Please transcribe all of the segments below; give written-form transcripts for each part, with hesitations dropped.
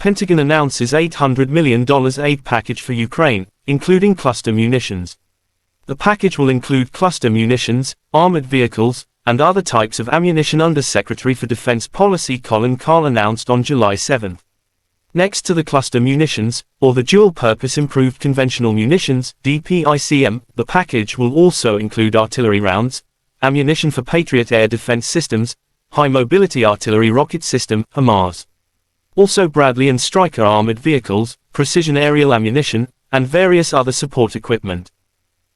Pentagon announces $800 million aid package for Ukraine, including cluster munitions. The package will include cluster munitions, armored vehicles, and other types of ammunition. Undersecretary for Defense Policy Colin Kahl announced on July 7. Next to the cluster munitions, or the dual-purpose improved conventional munitions (DPICM), the package will also include artillery rounds, ammunition for Patriot air defense systems, high-mobility artillery rocket system (HIMARS), also Bradley and Stryker armored vehicles, precision aerial ammunition, and various other support equipment.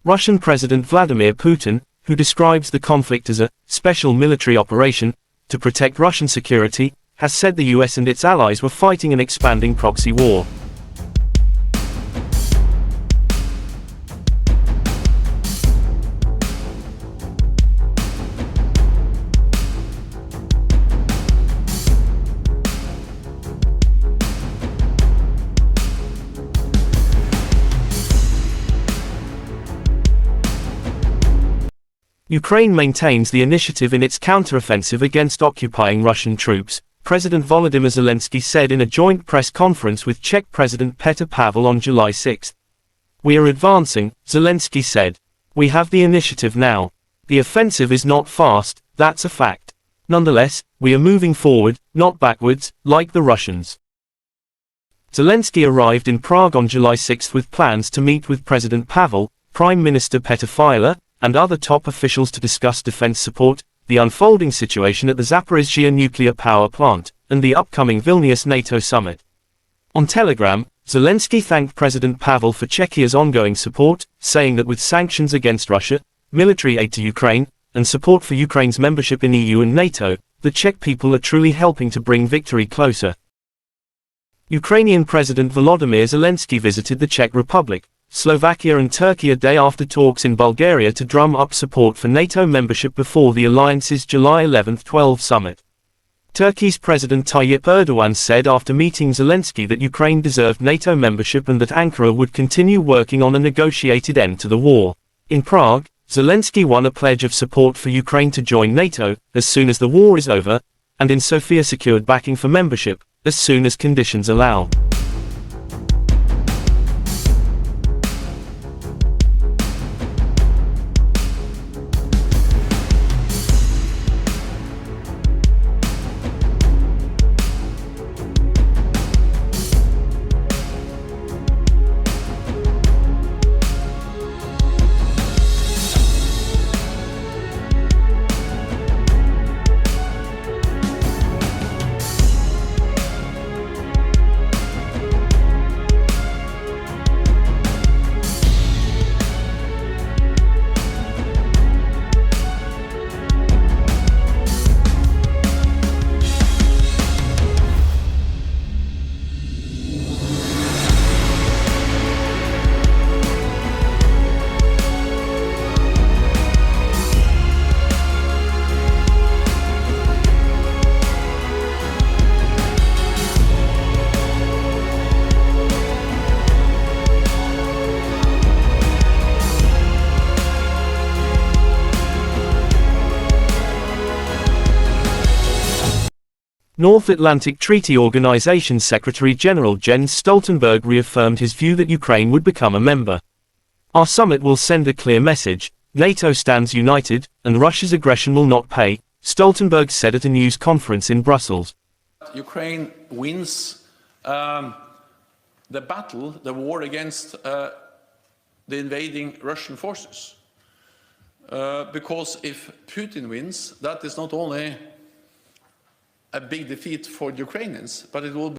Russian President Vladimir Putin, who describes the conflict as a special military operation to protect Russian security, has said the US and its allies were fighting an expanding proxy war. Ukraine maintains the initiative in its counteroffensive against occupying Russian troops, President Volodymyr Zelensky said in a joint press conference with Czech President Petr Pavel on July 6. "We are advancing," Zelensky said. "We have the initiative now. The offensive is not fast, that's a fact. Nonetheless, we are moving forward, not backwards, like the Russians." Zelensky arrived in Prague on July 6 with plans to meet with President Pavel, Prime Minister Petr Fiala, and other top officials to discuss defense support, the unfolding situation at the Zaporizhzhia nuclear power plant, and the upcoming Vilnius NATO summit. On Telegram, Zelensky thanked President Pavel for Czechia's ongoing support, saying that with sanctions against Russia, military aid to Ukraine, and support for Ukraine's membership in EU and NATO, the Czech people are truly helping to bring victory closer. Ukrainian President Volodymyr Zelensky visited the Czech Republic, Slovakia and Turkey a day after talks in Bulgaria to drum up support for NATO membership before the alliance's July 11-12 summit. Turkey's President Tayyip Erdogan said after meeting Zelensky that Ukraine deserved NATO membership and that Ankara would continue working on a negotiated end to the war. In Prague, Zelensky won a pledge of support for Ukraine to join NATO as soon as the war is over, and in Sofia secured backing for membership as soon as conditions allow. North Atlantic Treaty Organization Secretary-General Jens Stoltenberg reaffirmed his view that Ukraine would become a member. "Our summit will send a clear message: NATO stands united, and Russia's aggression will not pay," Stoltenberg said at a news conference in Brussels. Ukraine wins the battle, the war against the invading Russian forces. Because if Putin wins, that is not only a big defeat for the Ukrainians, but it will be